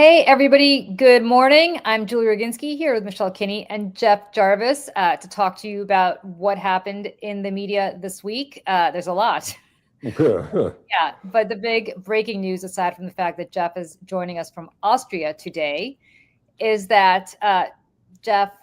Hey, everybody. Good morning. I'm Julie Roginski here with Michelle Kinney and Jeff Jarvis to talk to you about what happened in the media this week. There's a lot. Yeah, but the big breaking news, aside from the fact that Jeff is joining us from Austria today, is that Jeff,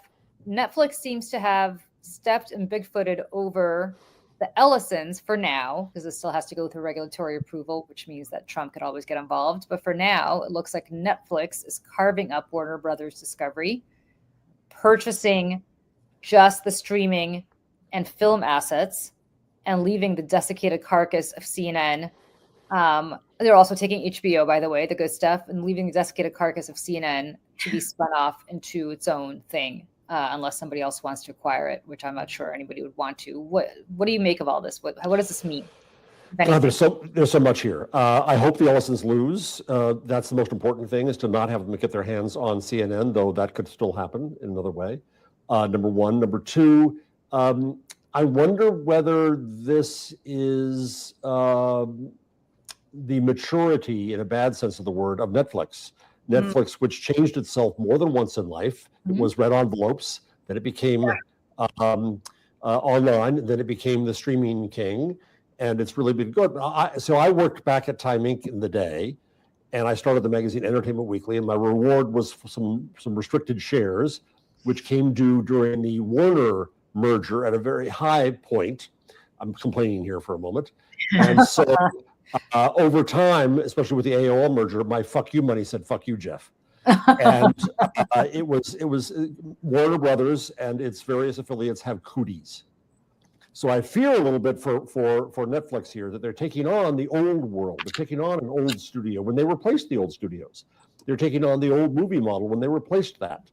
Netflix seems to have stepped and bigfooted over the Ellisons for now, because it still has to go through regulatory approval, which means that Trump could always get involved. But for now, it looks like Netflix is carving up Warner Brothers Discovery, purchasing just the streaming and film assets, and leaving the desiccated carcass of CNN. They're also taking HBO, by the way, the good stuff, and leaving the desiccated carcass of CNN to be spun off into its own thing, unless somebody else wants to acquire it, which I'm not sure anybody would want to. What do you make of all this? What does this mean? There's so much here. I hope the Ellisons lose. That's the most important thing, is to not have them get their hands on CNN, though that could still happen in another way. Number one. Number two, I wonder whether this is the maturity, in a bad sense of the word, of Netflix. Netflix, which changed itself more than once in life. It was red envelopes, then it became online, then it became the streaming king, and it's really been good. So I worked back at Time Inc. in the day, and I started the magazine Entertainment Weekly, and my reward was for some restricted shares, which came due during the Warner merger at a very high point. I'm complaining here for a moment. And so over time, especially with the AOL merger, my fuck you money said, fuck you, Jeff. And it was Warner Brothers and its various affiliates have cooties. So I fear a little bit for Netflix here that they're taking on the old world. They're taking on an old studio when they replaced the old studios. They're taking on the old movie model when they replaced that.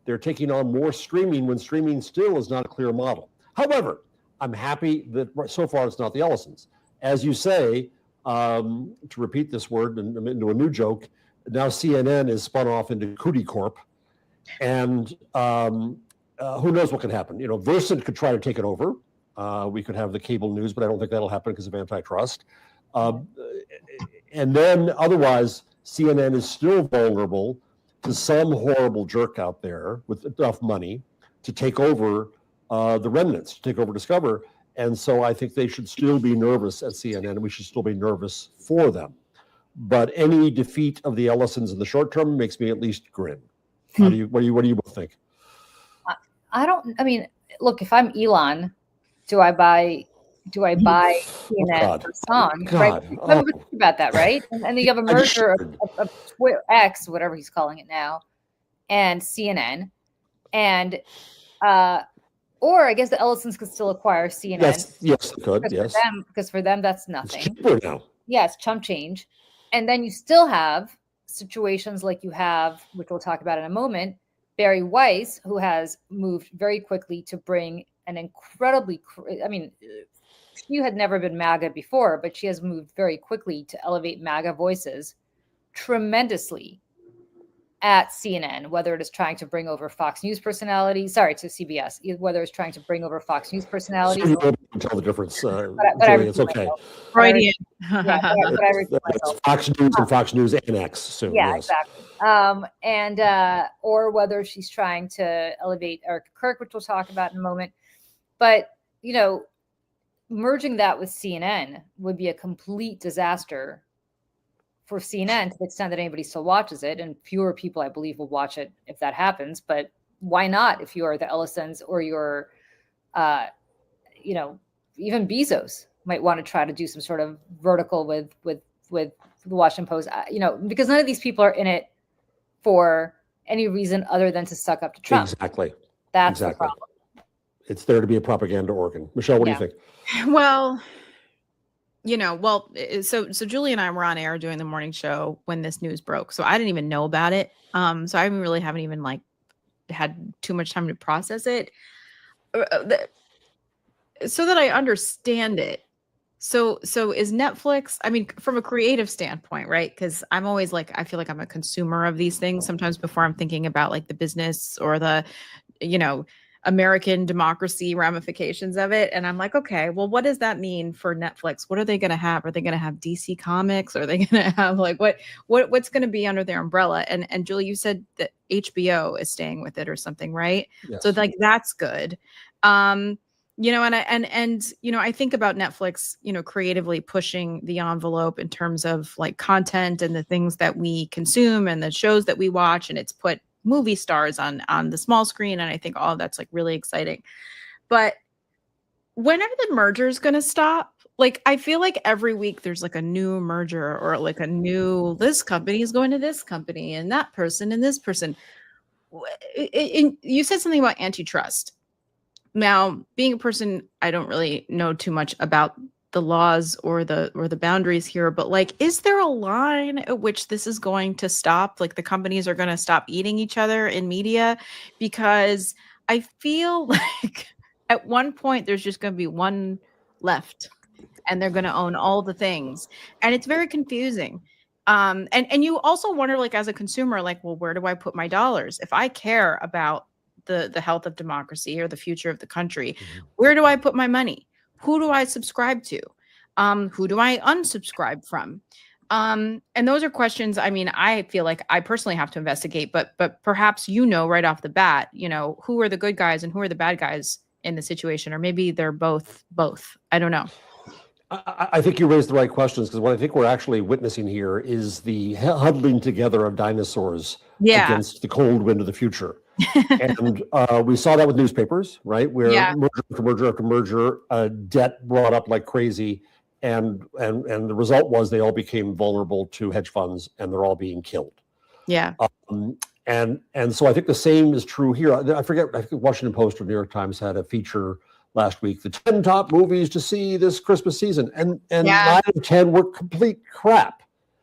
They're taking on more streaming when streaming still is not a clear model. However, I'm happy that so far it's not the Ellisons. As you say, to repeat this word into a new joke, now CNN is spun off into Cootie Corp, and who knows what can happen. You know, Versant could try to take it over. We could have the cable news, but I don't think that'll happen because of antitrust. And then otherwise, CNN is still vulnerable to some horrible jerk out there with enough money to take over the remnants, to take over Discover. And so I think they should still be nervous at CNN, and we should still be nervous for them. But any defeat of the Ellisons in the short term makes me at least grin. What do you both think? I mean, look, if I'm Elon, do I buy CNN for song? Right? Think about that, right? And then you have a merger of Twitter, X, whatever he's calling it now, and CNN, and or I guess the Ellisons could still acquire CNN. Yes, they could. Because for them that's nothing. It's cheaper now. Yeah, it's chump change. And then you still have situations like you have, which we'll talk about in a moment, Barry Weiss, who has moved very quickly to bring an incredibly, she had never been MAGA before, but she has moved very quickly to elevate MAGA voices tremendously at CNN, whether it is trying to bring over Fox News personalities, to CBS, whether it's trying to bring over Fox News personalities. So you can tell the difference. It's okay. Freudian. It's Fox News and Fox News Annex soon. Yeah, yes. Exactly. Or whether she's trying to elevate Kirk, which we'll talk about in a moment. But, you know, merging that with CNN would be a complete disaster for CNN, to the extent that anybody still watches it, and fewer people, I believe, will watch it if that happens. But why not? If you are the Ellisons or you're, even Bezos might want to try to do some sort of vertical with the Washington Post, because none of these people are in it for any reason other than to suck up to Trump. Exactly. That's the problem. It's there to be a propaganda organ. Michelle, what do you think? Well, so Julie and I were on air doing the morning show when this news broke. So I didn't even know about it. So I haven't even had too much time to process it. So that I understand it. So is Netflix, from a creative standpoint, right? Because I'm always I feel like I'm a consumer of these things sometimes before I'm thinking about the business or the, American democracy ramifications of it. And I'm like, okay, well, what does that mean for Netflix? What are they going to have? Are they going to have DC Comics? Are they going to have like what's going to be under their umbrella? And Julie, you said that HBO is staying with it or something, right? Yes. So like that's good. You know, and you know, I think about Netflix, you know, creatively pushing the envelope in terms of like content and the things that we consume and the shows that we watch, and it's put movie stars on the small screen, and I think all of that's like really exciting. But whenever the merger is going to stop, like I feel like every week there's like a new merger or like a new this company is going to this company and that person and this person. You said something about antitrust. Now, being a person, I don't really know too much about the laws or the boundaries here, but like, is there a line at which this is going to stop? Like the companies are going to stop eating each other in media? Because I feel like at one point there's just going to be one left and they're going to own all the things. And it's very confusing. And you also wonder, like, as a consumer, like, well, where do I put my dollars? If I care about the health of democracy or the future of the country, where do I put my money? Who do I subscribe to? Who do I unsubscribe from? And those are questions, I mean, I feel like I personally have to investigate, but perhaps you know right off the bat, you know, who are the good guys and who are the bad guys in the situation, or maybe they're both. I don't know. I think you raised the right questions, because what I think we're actually witnessing here is the huddling together of dinosaurs against the cold wind of the future. And we saw that with newspapers, right? Where merger after merger, debt brought up like crazy, and the result was they all became vulnerable to hedge funds, and they're all being killed. Yeah. And so I think the same is true here. I think Washington Post or New York Times had a feature last week, the 10 top movies to see this Christmas season, and 9 out of 10 were complete crap.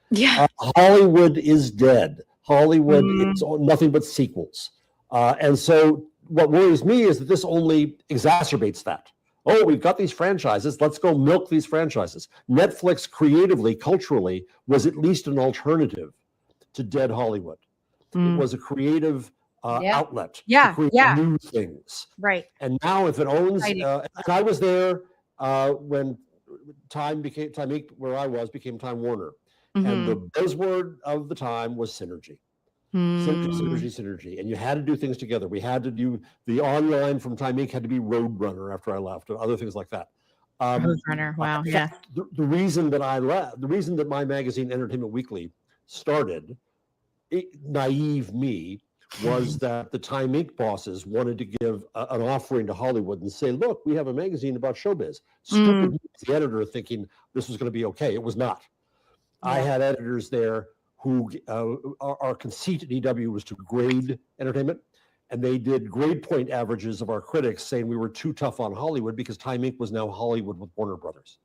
Yeah. Hollywood is dead. Hollywood is nothing but sequels. And so what worries me is that this only exacerbates that. Oh, we've got these franchises. Let's go milk these franchises. Netflix creatively, culturally, was at least an alternative to dead Hollywood. It was a creative outlet to create new things. Right. And now if it owns, and I was there when Time Inc., where I was, became Time Warner. And the buzzword of the time was synergy. Synergy. And you had to do things together. We had to do the online from Time Inc. had to be Roadrunner after I left, and other things like that. Roadrunner, wow, yeah. The reason that I left, the reason that my magazine, Entertainment Weekly, started, naive me, was that the Time Inc. bosses wanted to give an offering to Hollywood and say, look, we have a magazine about showbiz. Stupid me as the editor thinking this was going to be okay. It was not. I had editors there who our conceit at EW was to grade entertainment, and they did grade point averages of our critics saying we were too tough on Hollywood because Time Inc. was now Hollywood with Warner Brothers.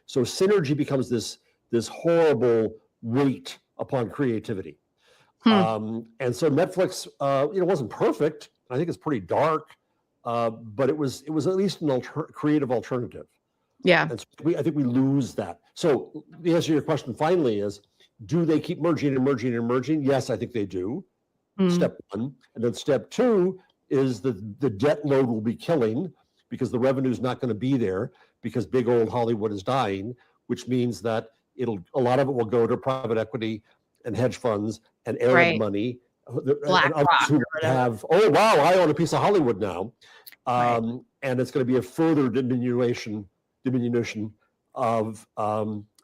So synergy becomes this horrible weight upon creativity. And so Netflix, wasn't perfect. I think it's pretty dark, but it was at least an creative alternative. Yeah. And so I think we lose that. So the answer to your question finally is, do they keep merging and merging and merging? Yes, I think they do. Step one. And then step two is the debt load will be killing, because the revenue is not going to be there, because big old Hollywood is dying, which means that a lot of it will go to private equity and hedge funds and Arab money. BlackRock who have, oh wow, I own a piece of Hollywood now. And it's going to be a further diminution of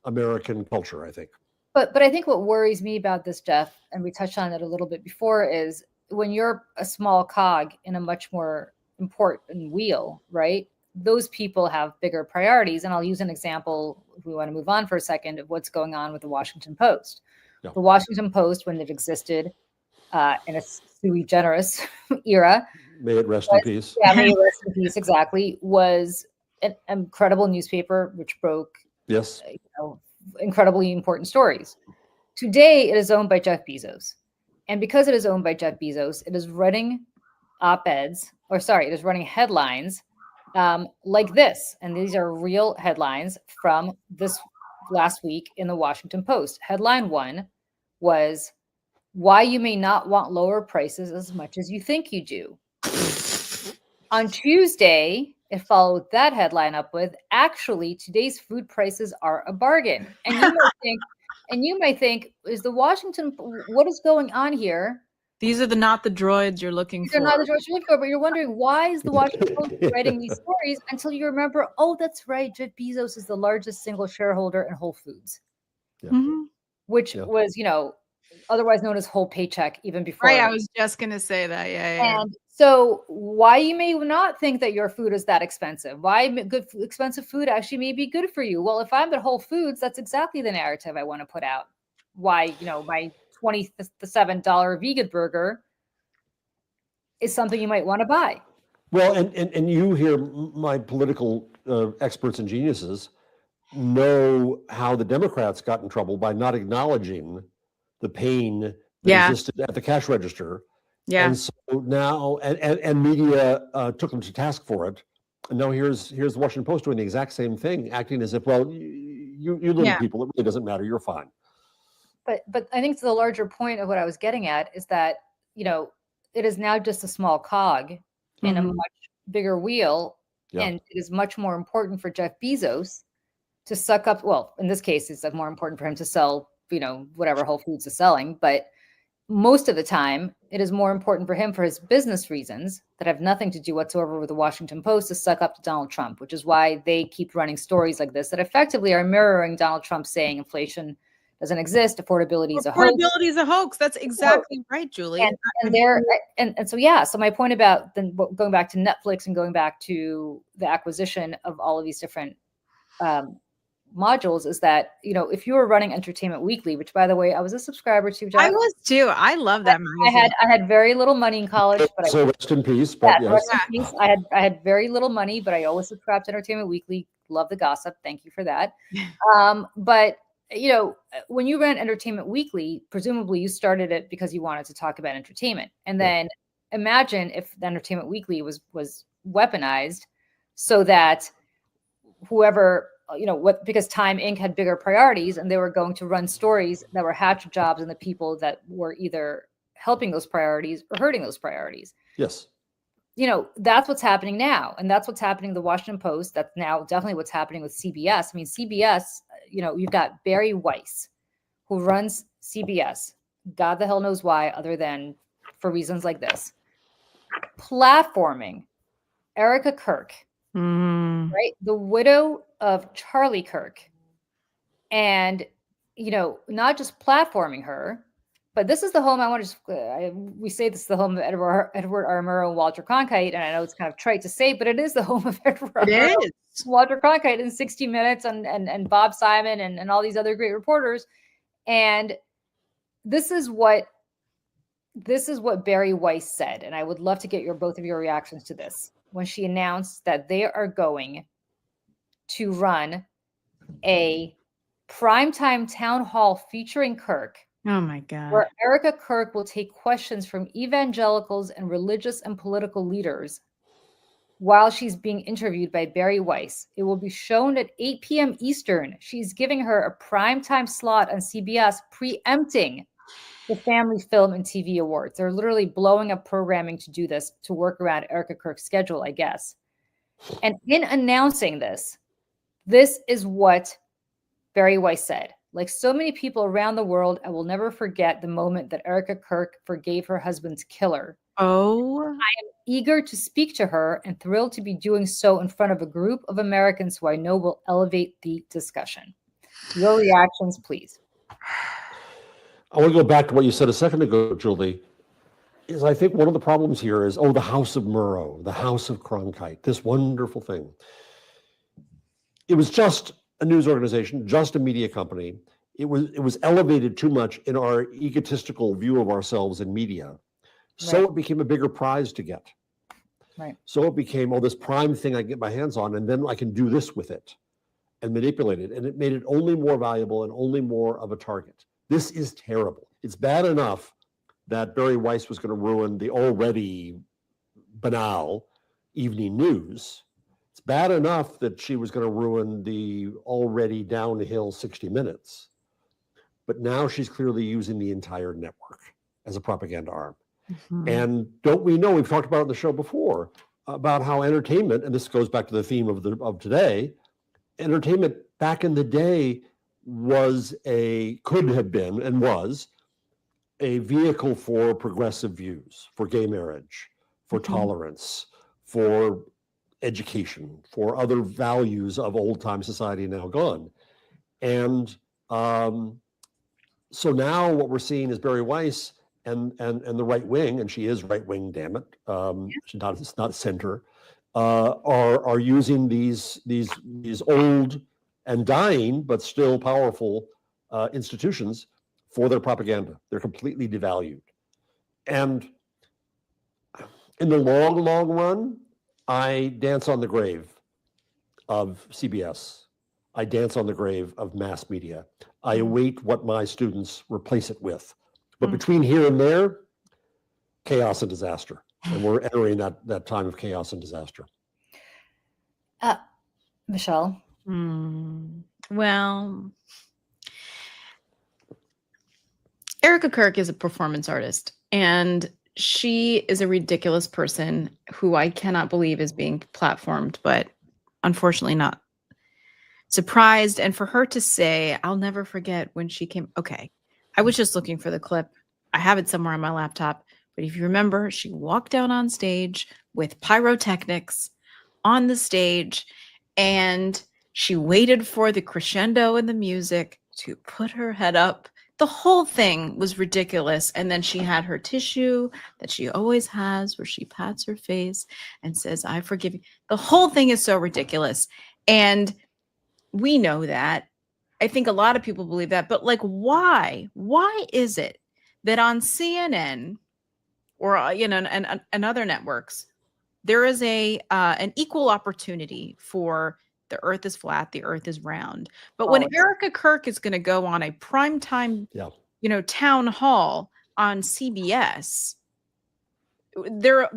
American culture, I think. But I think what worries me about this, Jeff, and we touched on it a little bit before, is when you're a small cog in a much more important wheel, right? Those people have bigger priorities. And I'll use an example, if we want to move on for a second, of what's going on with the Washington Post. Yeah. The Washington Post, when it existed in a sui generis era. May it rest in peace. Yeah, may it rest in peace, exactly. Was an incredible newspaper which broke incredibly important stories. Today, it is owned by Jeff Bezos. And because it is owned by Jeff Bezos, it is running it is running headlines like this. And these are real headlines from this last week in the Washington Post. Headline 1 was, "Why you may not want lower prices as much as you think you do." On Tuesday, it followed that headline up with, actually, today's food prices are a bargain. And you might think, is the Washington, what is going on here? These are not the droids you're looking for. They're not the droids you're looking for, but you're wondering, why is the Washington Post writing these stories until you remember, oh, that's right, Jeff Bezos is the largest single shareholder in Whole Foods, which was, otherwise known as Whole Paycheck even before. Right, I was just going to say that, yeah. And so why you may not think that your food is that expensive, why expensive food actually may be good for you. Well, if I'm at Whole Foods, that's exactly the narrative I want to put out. Why, my $27 vegan burger is something you might want to buy. Well, and you hear my political experts and geniuses know how the Democrats got in trouble by not acknowledging the pain that existed at the cash register. Yeah. And so now, and media took them to task for it. And now here's the Washington Post doing the exact same thing, acting as if, well, you little people, it really doesn't matter, you're fine. But I think the larger point of what I was getting at is that, it is now just a small cog in a much bigger wheel. Yeah. And it is much more important for Jeff Bezos to suck up, well, in this case, it's more important for him to sell, whatever Whole Foods is selling. But most of the time, it is more important for him for his business reasons that have nothing to do whatsoever with the Washington Post to suck up to Donald Trump, which is why they keep running stories like this that effectively are mirroring Donald Trump saying inflation doesn't exist. Affordability is a hoax. Affordability is a hoax. That's exactly right, Julie. So my point about then going back to Netflix and going back to the acquisition of all of these different modules is that, if you were running Entertainment Weekly, which by the way, I was a subscriber to. I was too. I love that magazine. I had very little money in college, but rest in peace. But rest in peace. I had very little money, but I always subscribed to Entertainment Weekly. Love the gossip. Thank you for that. But when you ran Entertainment Weekly, presumably you started it because you wanted to talk about entertainment. And then imagine if the Entertainment Weekly was weaponized so that whoever, because Time Inc. had bigger priorities and they were going to run stories that were hatchet jobs and the people that were either helping those priorities or hurting those priorities. Yes. That's what's happening now. And that's what's happening in the Washington Post. That's now definitely what's happening with CBS. I mean, CBS, you've got Barry Weiss, who runs CBS. God the hell knows why, other than for reasons like this. Platforming Erica Kirk, right? The widow of Charlie Kirk. And, not just platforming her, but this is the home I want to. We say this is the home of Edward R. Murrow and Walter Cronkite, and I know it's kind of trite to say, but it is the home of Edward R. Murrow, Walter Cronkite in 60 Minutes, and Bob Simon, and all these other great reporters. And this is what Barry Weiss said, and I would love to get both of your reactions to this when she announced that they are going to run a primetime town hall featuring Kirk. Oh my God. Where Erica Kirk will take questions from evangelicals and religious and political leaders while she's being interviewed by Barry Weiss. It will be shown at 8 p.m. Eastern. She's giving her a primetime slot on CBS, preempting the Family Film and TV Awards. They're literally blowing up programming to do this, to work around Erica Kirk's schedule, I guess. And in announcing this is what Barry Weiss said. Like so many people around the world, I will never forget the moment that Erica Kirk forgave her husband's killer. Oh. I am eager to speak to her and thrilled to be doing so in front of a group of Americans who I know will elevate the discussion. Your reactions, please. I want to go back to what you said a second ago, Julie. Is I think one of the problems here is, the House of Murrow, the House of Cronkite, this wonderful thing. It was just a news organization, just a media company. It was elevated too much in our egotistical view of ourselves in media. So it became a bigger prize to get. Right. So it became, this prime thing I get my hands on, and then I can do this with it and manipulate it. And it made it only more valuable and only more of a target. This is terrible. It's bad enough that Barry Weiss was going to ruin the already banal evening news. It's bad enough that she was going to ruin the already downhill 60 Minutes. But now she's clearly using the entire network as a propaganda arm. Mm-hmm. And don't we know, we've talked about it on the show before, about how entertainment, and this goes back to the theme of today, entertainment back in the day could have been and was a vehicle for progressive views, for gay marriage, for tolerance, for education, for other values of old time society now gone. And so now what we're seeing is Barry Weiss and the right wing, and she is right wing, damn it. It's not center, are using these old and dying but still powerful institutions for their propaganda. They're completely devalued. And in the long run, I dance on the grave of CBS. I dance on the grave of mass media. I await what my students replace it with. But between here and there, chaos and disaster. And we're entering that time of chaos and disaster. Michelle? Well, Erica Kirk is a performance artist, and she is a ridiculous person who I cannot believe is being platformed, but unfortunately not surprised. And for her to say, I'll never forget when she came. Okay, I was just looking for the clip. I have it somewhere on my laptop. But if you remember, she walked down on stage with pyrotechnics on the stage, and she waited for the crescendo in the music to put her head up. The whole thing was ridiculous. And then she had her tissue that she always has where she pats her face and says, I forgive you. The whole thing is so ridiculous. And we know that. I think a lot of people believe that. But like, why? Why is it that on CNN or, and other networks, there is an equal opportunity for the earth is flat, the earth is round. But when Erica Kirk is going to go on a primetime, town hall on CBS,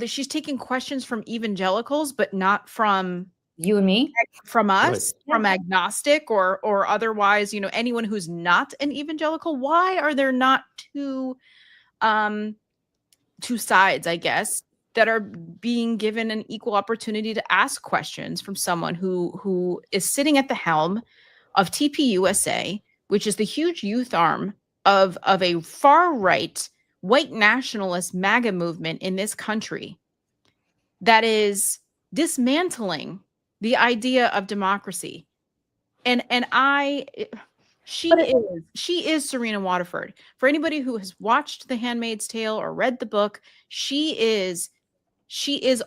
she's taking questions from evangelicals, but not from you and me, from us, from agnostic or otherwise, anyone who's not an evangelical. Why are there not two sides, I guess, that are being given an equal opportunity to ask questions from someone who is sitting at the helm of TPUSA, which is the huge youth arm of a far-right white nationalist MAGA movement in this country that is dismantling the idea of democracy. She is Serena Waterford. For anybody who has watched The Handmaid's Tale or read the book, she is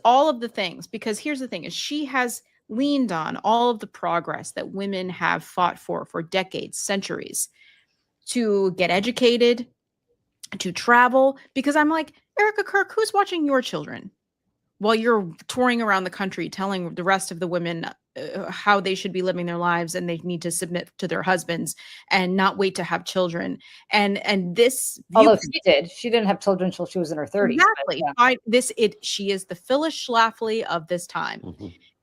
all of the things, because here's the thing is she has leaned on all of the progress that women have fought for decades, centuries, to get educated, to travel. Because I'm like, Erica Kirk, who's watching your children while you're touring around the country telling the rest of the women how they should be living their lives and they need to submit to their husbands and not wait to have children. And this, although she didn't have children until she was in her 30s. Exactly. But, yeah. She is the Phyllis Schlafly of this time.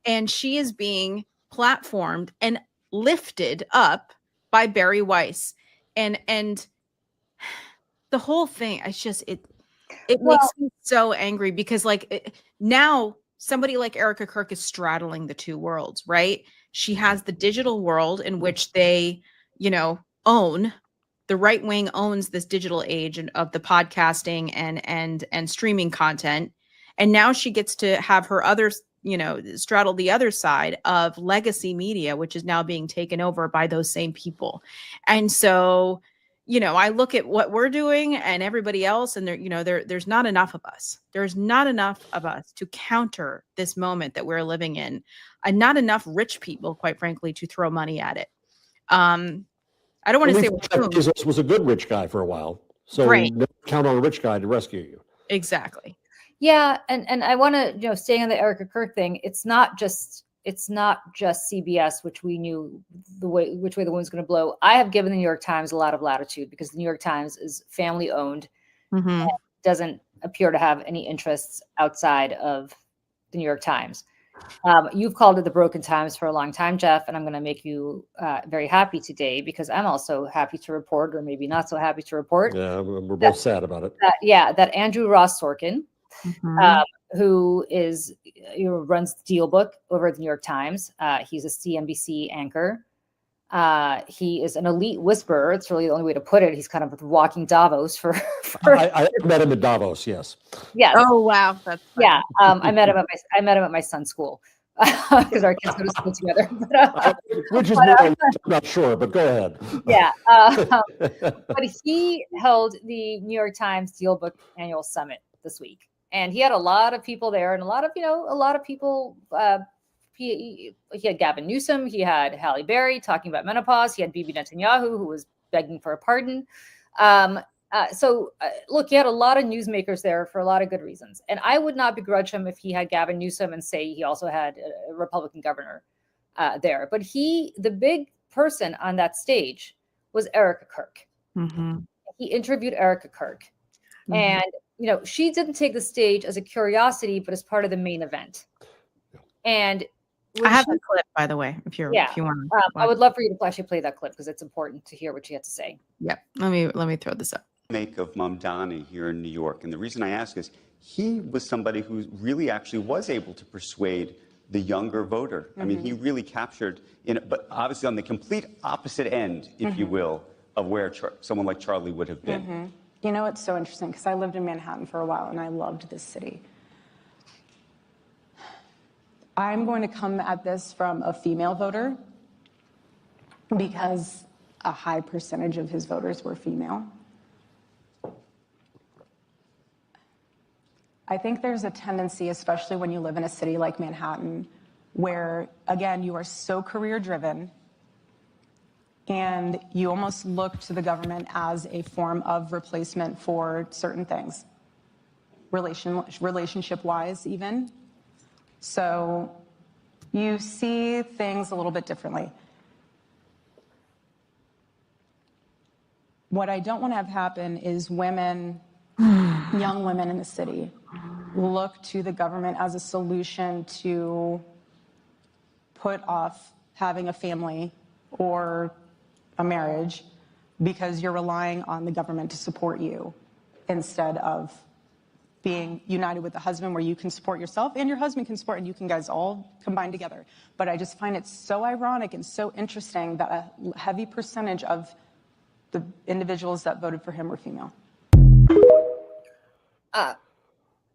And she is being platformed and lifted up by Barry Weiss. And the whole thing, it's just, it makes me so angry because now somebody like Erica Kirk is straddling the two worlds, right? She has the digital world in which they, own, the right wing owns this digital age of the podcasting and streaming content. And now she gets to have her other, straddle the other side of legacy media, which is now being taken over by those same people. And so, I look at what we're doing and everybody else, and there's not enough of us. There's not enough of us to counter this moment that we're living in, and not enough rich people, quite frankly, to throw money at it. I don't want to say Bezos was a good rich guy for a while, so never count on a rich guy to rescue you. Exactly. Yeah, and I want to, staying on the Erica Kirk thing, it's not just CBS, which we knew which way the wind was going to blow. I have given the New York Times a lot of latitude because the New York Times is family owned, and doesn't appear to have any interests outside of the New York Times. You've called it the broken times for a long time, Jeff, and I'm going to make you very happy today because I'm also happy to report, or maybe not so happy to report. Yeah, we're both sad about it. That Andrew Ross Sorkin who runs the Deal Book over at the New York Times. He's a CNBC anchor. He is an elite whisperer. It's really the only way to put it. He's kind of walking Davos for I met him at Davos. Yes. Yes. Oh wow, that's funny. Yeah. I met him at my son's school because our kids go to school together. Which is more, I'm not sure, but go ahead. Yeah. But he held the New York Times Deal Book Annual Summit this week, and he had a lot of people there, and a lot of people. He had Gavin Newsom, he had Halle Berry talking about menopause, he had Bibi Netanyahu, who was begging for a pardon. Look, he had a lot of newsmakers there for a lot of good reasons. And I would not begrudge him if he had Gavin Newsom and say he also had a Republican governor there. But the big person on that stage was Erica Kirk. He interviewed Erica Kirk. And, she didn't take the stage as a curiosity, but as part of the main event. And I have the clip, by the way, if you want. I would love for you to actually play that clip because it's important to hear what you had to say. Yep. Let me throw this up. Make of Mamdani here in New York. And the reason I ask is he was somebody who really actually was able to persuade the younger voter. I mean, he really captured, but obviously on the complete opposite end, if you will, of where someone like Charlie would have been. It's so interesting because I lived in Manhattan for a while and I loved this city. I'm going to come at this from a female voter because a high percentage of his voters were female. I think there's a tendency, especially when you live in a city like Manhattan, where, again, you are so career-driven and you almost look to the government as a form of replacement for certain things, relationship-wise even. So you see things a little bit differently. What I don't want to have happen is women, young women in the city, look to the government as a solution to put off having a family or a marriage because you're relying on the government to support you instead of being united with the husband where you can support yourself and your husband can support and you can guys all combine together. But I just find it so ironic and so interesting that a heavy percentage of the individuals that voted for him were female.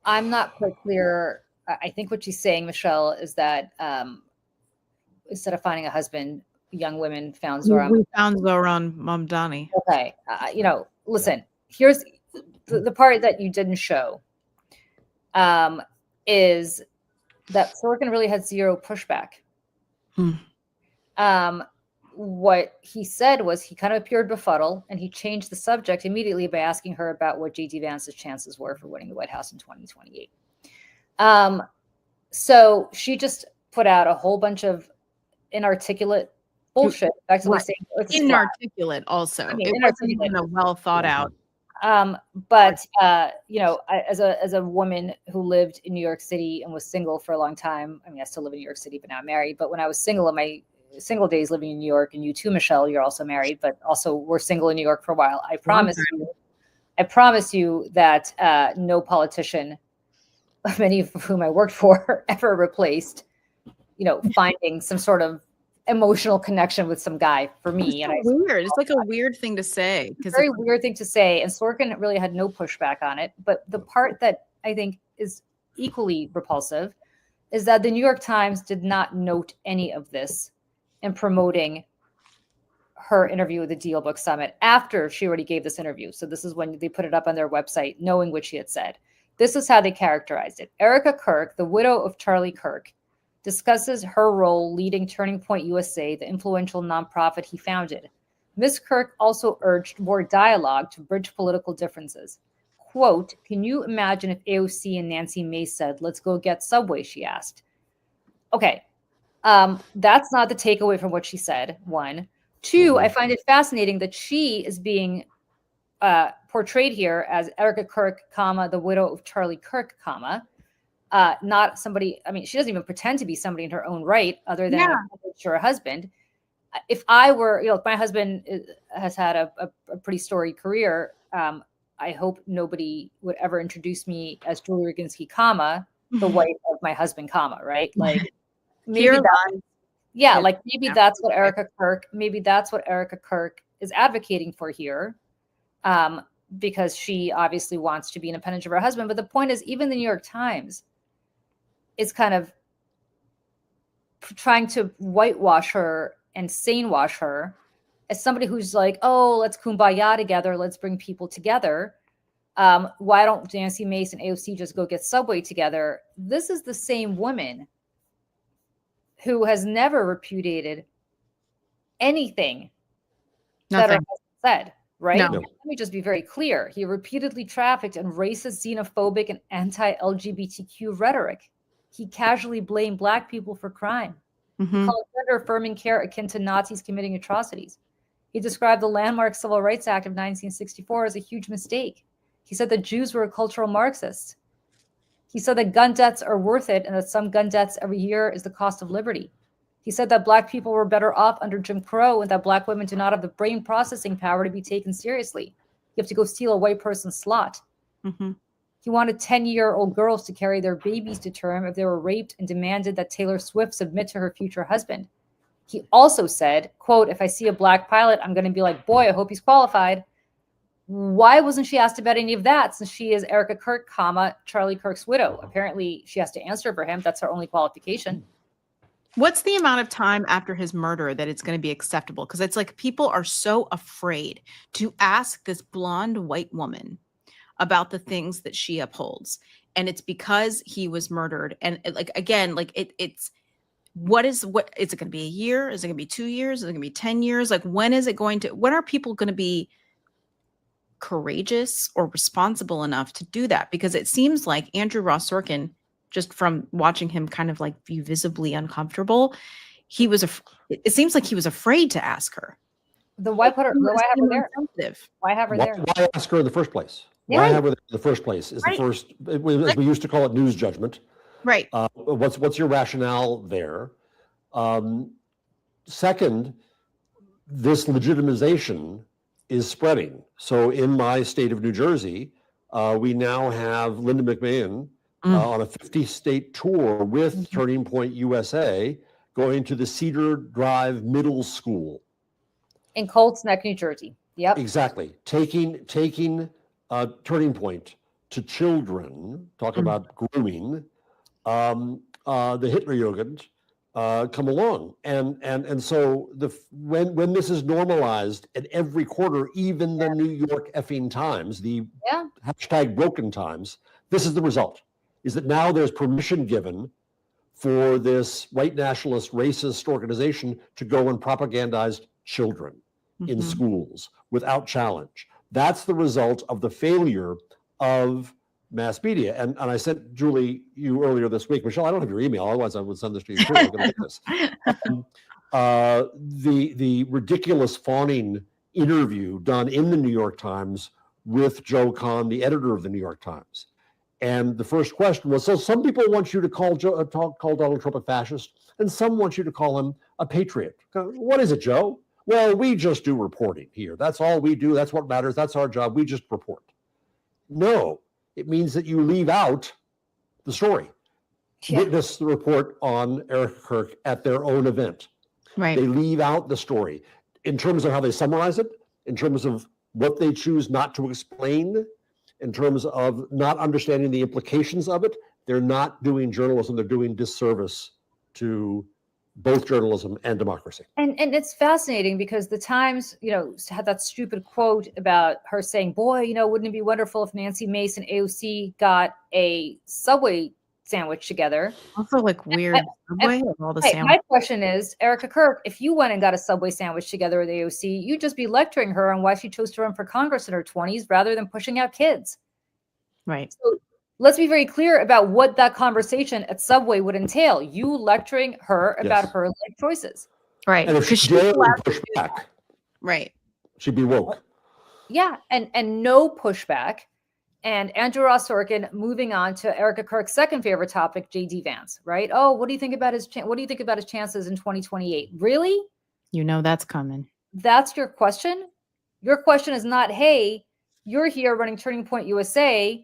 I'm not quite clear. I think what she's saying, Michelle, is that instead of finding a husband, young women found Zohran. We found Zohran Mamdani. Okay. Listen, here's the part that you didn't show. Is that Sorkin really had zero pushback. What he said was he kind of appeared befuddled and he changed the subject immediately by asking her about what J.D. Vance's chances were for winning the White House in 2028. So she just put out a whole bunch of inarticulate bullshit. Actually saying inarticulate also. It wasn't even a well thought out. But as a woman who lived in New York City and was single for a long time, I mean, I still live in New York City, but now I'm married. But when I was single in my single days living in New York, and you too, Michelle, you're also married, but also were single in New York for a while. I promise you that no politician, many of whom I worked for, ever replaced, finding some sort of emotional connection with some guy for me. It's weird. It's like a weird thing to say. Very weird thing to say. And Sorkin really had no pushback on it. But the part that I think is equally repulsive is that the New York Times did not note any of this in promoting her interview with the Deal Book Summit after she already gave this interview. So this is when they put it up on their website, knowing what she had said. This is how they characterized it. Erica Kirk, the widow of Charlie Kirk, discusses her role leading Turning Point USA, the influential nonprofit he founded. Ms. Kirk also urged more dialogue to bridge political differences. Quote, "Can you imagine if AOC and Nancy Mace said, 'Let's go get Subway,'" she asked. Okay, that's not the takeaway from what she said, one. Two, I find it fascinating that she is being portrayed here as Erica Kirk, the widow of Charlie Kirk, not somebody, I mean, she doesn't even pretend to be somebody in her own right, other than her husband. If I were, my husband has had a pretty storied career. I hope nobody would ever introduce me as Julie Roginski, comma, the wife of my husband, comma, right? Like maybe that, yeah, like maybe that's what Erica Kirk is advocating for here. Because she obviously wants to be independent of her husband. But the point is, even the New York Times is kind of trying to whitewash her and sanewash her as somebody who's like, oh, let's kumbaya together. Let's bring people together. Why don't Nancy Mace and AOC just go get Subway together? This is the same woman who has never repudiated anything that her husband said. Right? No. Let me just be very clear. He repeatedly trafficked in racist, xenophobic, and anti-LGBTQ rhetoric. He casually blamed Black people for crime. He called gender-affirming care akin to Nazis committing atrocities. He described the landmark Civil Rights Act of 1964 as a huge mistake. He said that Jews were cultural Marxists. He said that gun deaths are worth it and that some gun deaths every year is the cost of liberty. He said that Black people were better off under Jim Crow and that Black women do not have the brain processing power to be taken seriously. You have to go steal a white person's slot. He wanted 10-year-old girls to carry their babies to term if they were raped and demanded that Taylor Swift submit to her future husband. He also said, quote, if I see a Black pilot, I'm going to be like, boy, I hope he's qualified. Why wasn't she asked about any of that since she is Erica Kirk, comma, Charlie Kirk's widow? Apparently she has to answer for him. That's her only qualification. What's the amount of time after his murder that it's going to be acceptable? Because it's like people are so afraid to ask this blonde white woman about the things that she upholds. And it's because he was murdered. And like, again, like it's what is it going to be a year? Is it going to be 2 years? Is it going to be 10 years? Like when are people going to be courageous or responsible enough to do that? Because it seems like Andrew Ross Sorkin, just from watching him kind of like be visibly uncomfortable, it seems like he was afraid to ask her. Why have her there? Why have her there? Why ask her in the first place? Yeah. Why have her there in the first place? Is the first, as we used to call it, news judgment. Right. What's your rationale there? Second, this legitimization is spreading. So in my state of New Jersey, we now have Linda McMahon on a 50-state tour with Turning Point USA, going to the Cedar Drive Middle School in Colts Neck, New Jersey. Yep. Exactly. Taking Turning Point to children. Talk about grooming. The Hitler Jugend come along, and so when this is normalized at every quarter, even the New York effing Times, the hashtag Broken Times, this is the result. Is that now there's permission given for this white nationalist racist organization to go and propagandize children in schools without challenge. That's the result of the failure of mass media. And I sent Julie you earlier this week. Michelle, I don't have your email, otherwise I would send this to you too. I'm going to get this. The ridiculous fawning interview done in the New York Times with Joe Kahn, the editor of the New York Times. And the first question was, so some people want you to call Donald Trump a fascist, and some want you to call him a patriot. What is it, Joe? Well, we just do reporting here. That's all we do. That's what matters. That's our job. We just report. No, it means that you leave out the story. Yeah. Witness the report on Erica Kirk at their own event. Right. They leave out the story in terms of how they summarize it, in terms of what they choose not to explain, in terms of not understanding the implications of it. They're not doing journalism. They're doing disservice to both journalism and democracy. And it's fascinating because the Times, had that stupid quote about her saying, boy, wouldn't it be wonderful if Nancy Mace and AOC got a Subway sandwich together? Also like weird Subway of all the sandwiches. My question is, Erica Kirk, if you went and got a Subway sandwich together with AOC, you'd just be lecturing her on why she chose to run for Congress in her 20s rather than pushing out kids. Right. So let's be very clear about what that conversation at Subway would entail. You lecturing her about her life choices. Right. And if she dared push back, right, she'd be woke. Yeah, and no pushback. And Andrew Ross Sorkin moving on to Erica Kirk's second favorite topic, J.D. Vance, right? Oh, what do you think about his chances in 2028? Really? That's coming. That's your question? Your question is not, hey, you're here running Turning Point USA,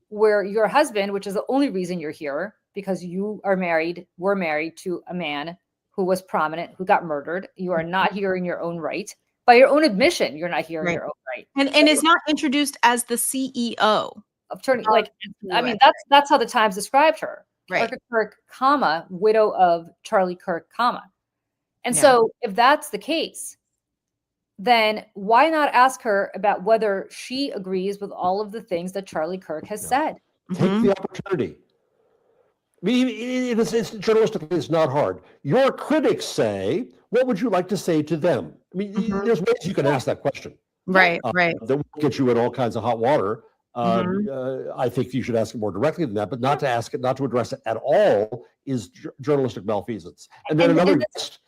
where your husband, which is the only reason you're here, because you are married, were married to a man who was prominent, who got murdered. You are not here in your own right. By your own admission, you're not here in your own right. And is not introduced as the CEO of Turning, like, I mean, that's how the Times described her. Right. Kirk, comma, widow of Charlie Kirk, comma. And so if that's the case, then why not ask her about whether she agrees with all of the things that Charlie Kirk has said? Take the opportunity. I mean, it's journalistically, it's not hard. Your critics say, what would you like to say to them? I mean, there's ways you can ask that question. Right. That will get you in all kinds of hot water. I think you should ask it more directly than that, but not to ask it, not to address it at all is journalistic malfeasance. And then another guest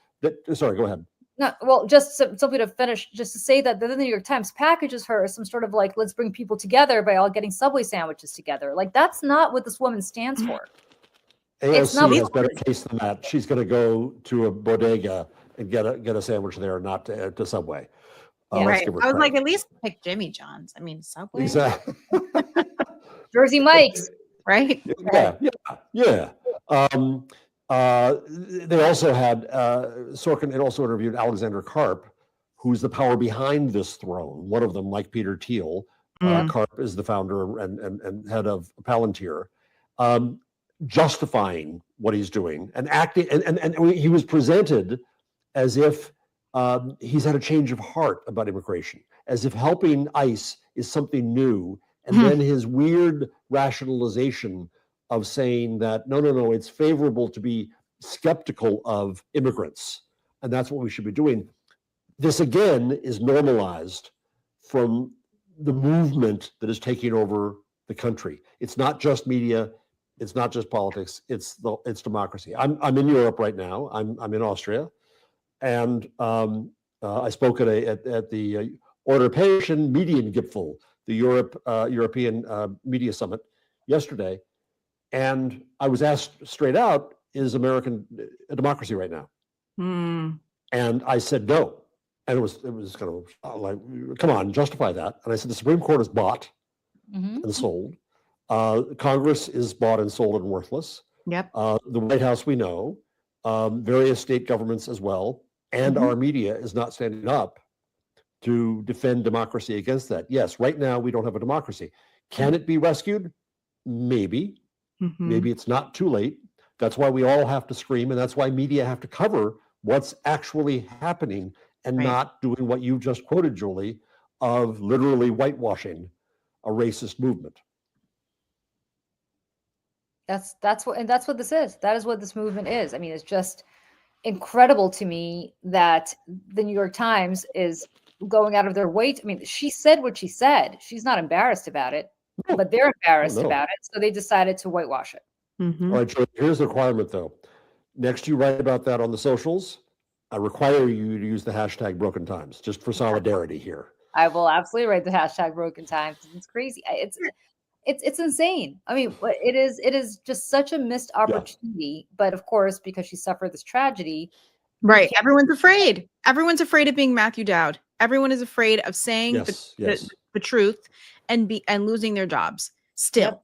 sorry, go ahead. No, well, just simply to finish, just to say that the New York Times packages her as some sort of like, let's bring people together by all getting Subway sandwiches together. Like, that's not what this woman stands for. AOC has better taste than that. She's going to go to a bodega and get a sandwich there, not to Subway. Right. I was like, at least pick Jimmy John's. I mean, Subway. Exactly. Jersey Mike's. Right. Yeah. They also had Sorkin had also interviewed Alexander Karp, who's the power behind this throne. One of them, like Peter Thiel, Karp is the founder and head of Palantir, justifying what he's doing and acting. And he was presented as if he's had a change of heart about immigration, as if helping ICE is something new. And then his weird rationalization of saying that, no, it's favorable to be skeptical of immigrants. And that's what we should be doing. This, again, is normalized from the movement that is taking over the country. It's not just media. It's not just politics. It's democracy. I'm in Europe right now. I'm in Austria. And I spoke at the Europäischen Mediengipfel, the European Media Summit yesterday. And I was asked straight out, is American a democracy right now? And I said no. And it was kind of like, come on, justify that. And I said, the Supreme Court is bought and sold. Congress is bought and sold and worthless. Yep. The White House, we know. Various state governments as well. And our media is not standing up to defend democracy against that. Yes, right now we don't have a democracy. Can it be rescued? Maybe. Maybe it's not too late. That's why we all have to scream, and that's why media have to cover what's actually happening and not doing what you just quoted, Julie, of literally whitewashing a racist movement. That's what this is. That is what this movement is. I mean, it's just incredible to me that the New York Times is going out of their way. I mean, she said what she said. She's not embarrassed about it. But they're embarrassed about it, so they decided to whitewash it. All right, Joey, here's the requirement, though. Next, you write about that on the socials. I require you to use the hashtag Broken Times, just for solidarity here. I will absolutely write the hashtag Broken Times. It's crazy. It's insane. I mean, it is just such a missed opportunity. But of course, because she suffered this tragedy, right? Everyone's afraid. Everyone's afraid of being Matthew Dowd. Everyone is afraid of saying the truth and losing their jobs still.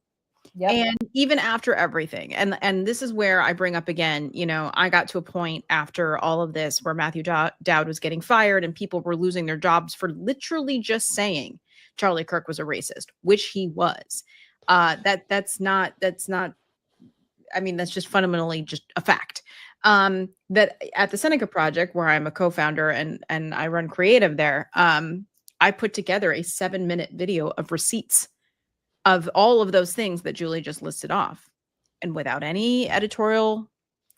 Yep. And even after everything. And this is where I bring up again, I got to a point after all of this where Matthew Dowd was getting fired and people were losing their jobs for literally just saying Charlie Kirk was a racist, which he was. That's not, I mean, that's just fundamentally just a fact. That at the Seneca Project, where I'm a co-founder and I run creative there, I put together a 7-minute video of receipts of all of those things that Julie just listed off. And without any editorial,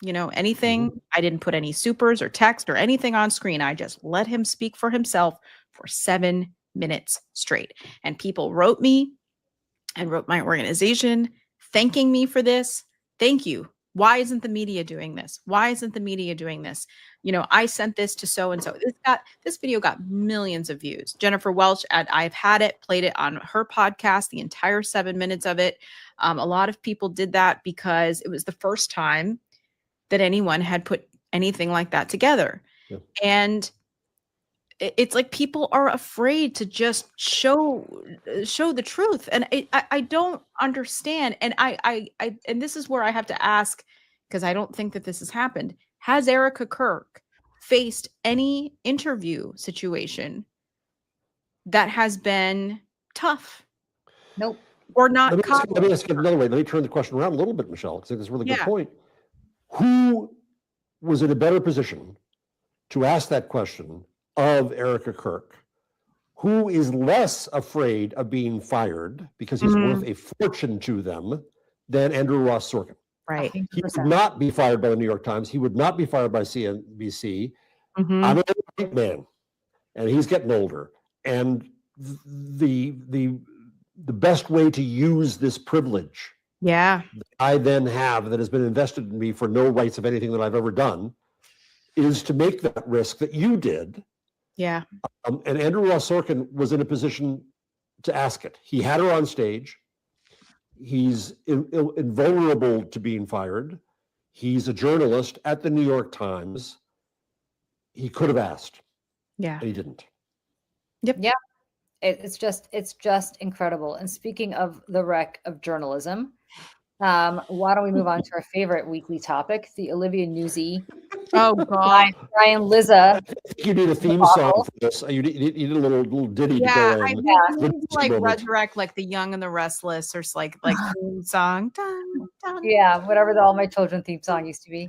anything, I didn't put any supers or text or anything on screen. I just let him speak for himself for 7 minutes straight. And people wrote me and wrote my organization thanking me for this. Thank you. Why isn't the media doing this? Why isn't the media doing this? I sent this to so-and-so. This video got millions of views. Jennifer Welch at I've Had It played it on her podcast, the entire 7 minutes of it. A lot of people did that because it was the first time that anyone had put anything like that together. And it's like people are afraid to just show the truth, and I don't understand. And I and this is where I have to ask, because I don't think that this has happened. Has Erica Kirk faced any interview situation that has been tough Nope. or not? Let me ask it another way. Let me turn the question around a little bit, Michelle, because I think it's a really good point. Who was in a better position to ask that question of Erica Kirk? Who is less afraid of being fired because he's worth a fortune to them than Andrew Ross Sorkin? Right. 100%. He would not be fired by the New York Times. He would not be fired by CNBC. I'm an old man, and he's getting older. And the best way to use this privilege I then have that has been invested in me for no rights of anything that I've ever done is to make that risk that you did. Yeah. And Andrew Ross Sorkin was in a position to ask it. He had her on stage. He's invulnerable to being fired. He's a journalist at the New York Times. He could have asked. Yeah. And he didn't. Yep. Yeah. It's just incredible. And speaking of the wreck of journalism, why don't we move on to our favorite weekly topic, the Olivia Nuzzi. Oh God. Brian Liza. You need a theme song for this. You need a little ditty to go in. I need to like resurrect like the Young and the Restless, or like theme song. Dun, dun, yeah, whatever All My Children theme song used to be.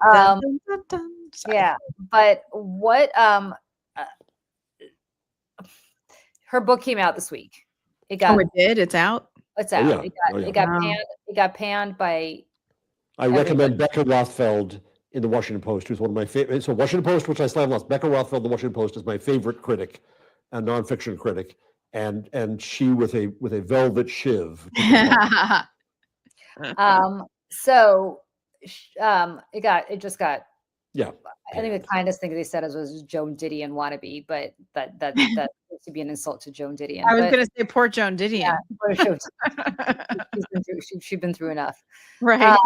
dun, dun, dun. Yeah, but what her book came out this week. It did. It's out. It's out. Oh, yeah. It got panned. It got panned by. I recommend Becca Rothfeld in the Washington Post, who's one of my favorite. So Washington Post, which I slammed lost. Becca Rothfeld, the Washington Post, is my favorite critic, a nonfiction critic, and she with a velvet shiv. So, it just got. Yeah. I think the kindest thing they said was Joan Didion wannabe, but that used to be an insult to Joan Didion. I was going to say poor Joan Didion. She's been through enough, right?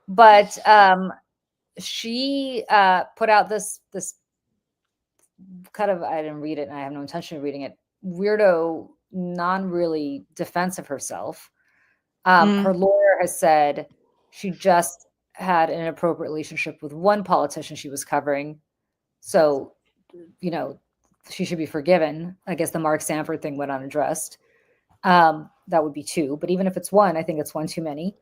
But she put out this kind of, I didn't read it and I have no intention of reading it, weirdo, non-really defense of herself. Her lawyer has said she just had an inappropriate relationship with one politician she was covering. So, she should be forgiven. I guess the Mark Sanford thing went unaddressed. That would be two, but even if it's one, I think it's one too many.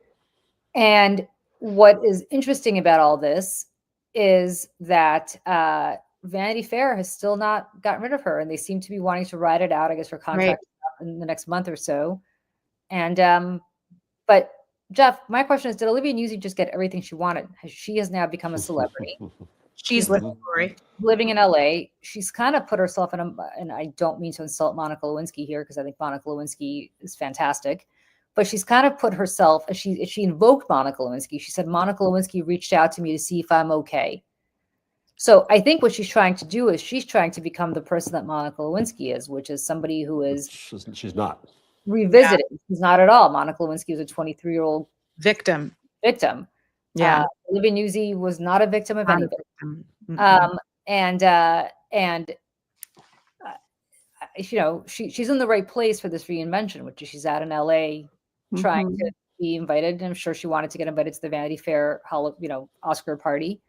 And what is interesting about all this is that Vanity Fair has still not gotten rid of her, and they seem to be wanting to ride it out. I guess her contract is up in the next month or so. And but Jeff, my question is, did Olivia Nuzzi just get everything she wanted? She has now become a celebrity. She's living in LA. She's kind of put herself in and I don't mean to insult Monica Lewinsky here, because I think Monica Lewinsky is fantastic, but she's kind of put herself, she invoked Monica Lewinsky. She said, Monica Lewinsky reached out to me to see if I'm okay. So I think what she's trying to do is she's trying to become the person that Monica Lewinsky is, which is somebody who is. She's not. Revisited. Yeah. She's not at all. Monica Lewinsky was a 23-year-old victim. Yeah. Olivia Nuzzi was not a victim of anything. She's in the right place for this reinvention, which is she's out in LA trying to be invited. And I'm sure she wanted to get invited to the Vanity Fair, Oscar party.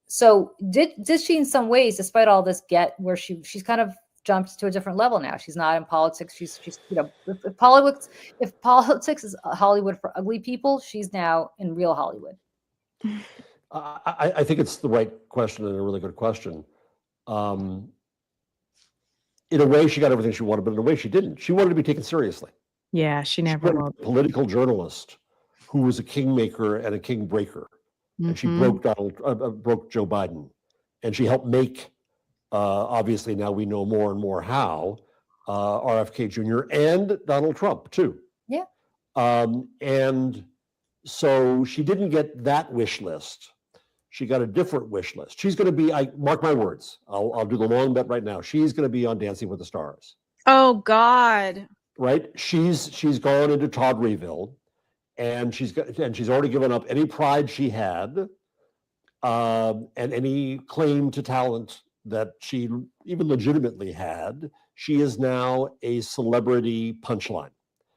So did she in some ways, despite all this, get where she's kind of jumped to a different level now? She's not in politics. She's if politics is Hollywood for ugly people, she's now in real Hollywood. I think it's the right question and a really good question. In a way, she got everything she wanted, but in a way, she didn't. She wanted to be taken seriously. Yeah, she never was a political journalist who was a kingmaker and a king breaker, and she broke Joe Biden, and she helped make. Obviously, now we know more and more how RFK Jr. and Donald Trump too. Yeah. And so she didn't get that wish list. She got a different wish list. She's going to be, mark my words, I'll do the long bet right now. She's going to be on Dancing with the Stars. Oh God. Right? She's gone into Tawdryville, and she's already given up any pride she had, and any claim to talent that she even legitimately had, she is now a celebrity punchline.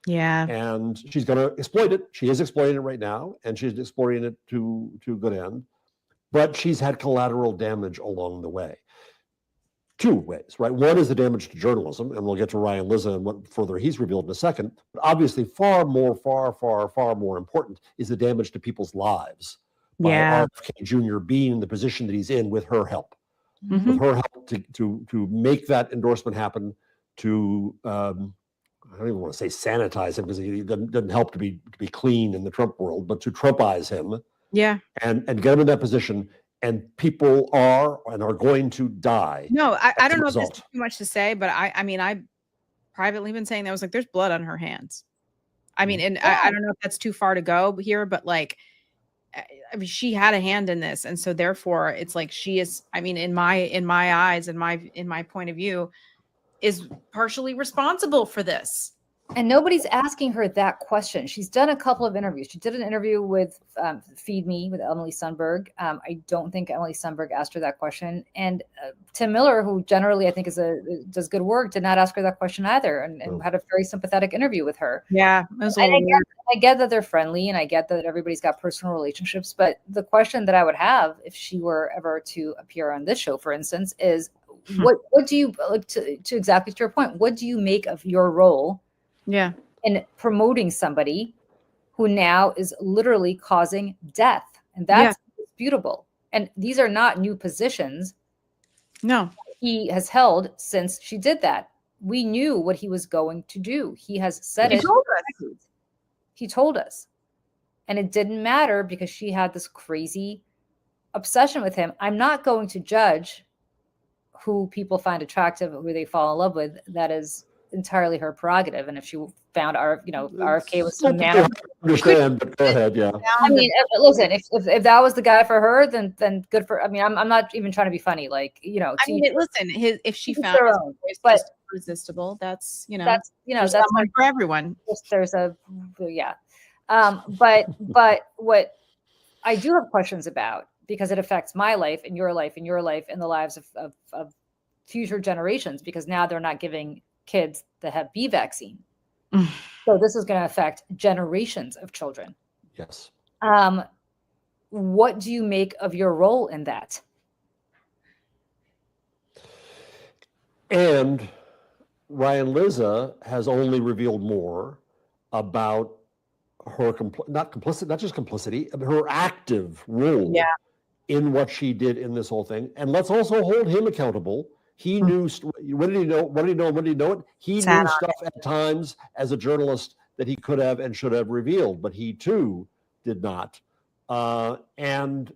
Yeah. And she's going to exploit it. She is exploiting it right now, and she's exploiting it to good end. But she's had collateral damage along the way. Two ways, right? One is the damage to journalism, and we'll get to Ryan Lizza and what further he's revealed in a second. But obviously, far more important is the damage to people's lives by RFK Jr. being in the position that he's in with her help. Mm-hmm. With her help to make that endorsement happen, to I don't even want to say sanitize him because he doesn't help to be clean in the Trump world, but to Trumpize him, and get him in that position. And people are going to die. No, I don't know if this is too much to say, but I mean, I've privately been saying that. I was like, there's blood on her hands. I mean, and I don't know if that's too far to go here, but like, I mean, she had a hand in this, and so therefore, it's like she is. I mean, in my eyes, in my point of view, is partially responsible for this. And nobody's asking her that question. She's done a couple of interviews. She did an interview with Feed Me with Emily Sundberg. I don't think Emily Sundberg asked her that question. And Tim Miller, who generally I think does good work, did not ask her that question either, and had a very sympathetic interview with her. Yeah, I get that they're friendly, and I get that everybody's got personal relationships. But the question that I would have if she were ever to appear on this show, for instance, is what do you, like, to exactly to your point, what do you make of your role? Yeah. In promoting somebody who now is literally causing death. And that's disputable. And these are not new positions. No. He has held since she did that. We knew what he was going to do. He has said it. He told us. And it didn't matter because she had this crazy obsession with him. I'm not going to judge who people find attractive, who they fall in love with. That is entirely her prerogative. And if she found RFK was some man, understand, but go ahead. Yeah. I mean, listen, if that was the guy for her, then good for. I mean, I'm not even trying to be funny. Like, I mean, listen, if she found his but irresistible, that's that's one for everyone. There's a but what I do have questions about, because it affects my life and your life and your life and the lives of future generations, because now they're not giving kids the Hep B vaccine. So this is going to affect generations of children. Yes. What do you make of your role in that? And Ryan Lizza has only revealed more about her not just complicity, but her active role in what she did in this whole thing. And let's also hold him accountable. He knew. What did he know? What did he know? What did he know it? He knew stuff at times as a journalist that he could have and should have revealed, but he too did not. And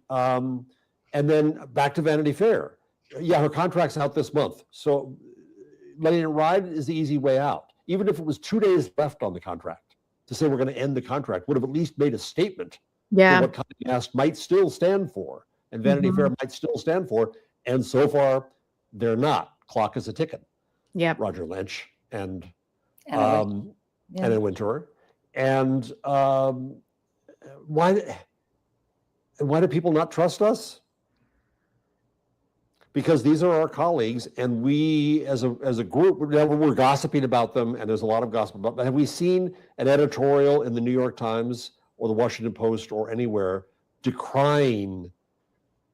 then back to Vanity Fair. Yeah, her contract's out this month, so letting it ride is the easy way out. Even if it was 2 days left on the contract, to say we're going to end the contract would have at least made a statement. For what Condé Nast might still stand for, and Vanity Fair might still stand for, and so far. They're not. Clock is a ticking. Yeah. Roger Lynch and Anna Wintour. And why do people not trust us? Because these are our colleagues, and we as a group, we're gossiping about them, and there's a lot of gossip about them. Have we seen an editorial in the New York Times or the Washington Post or anywhere decrying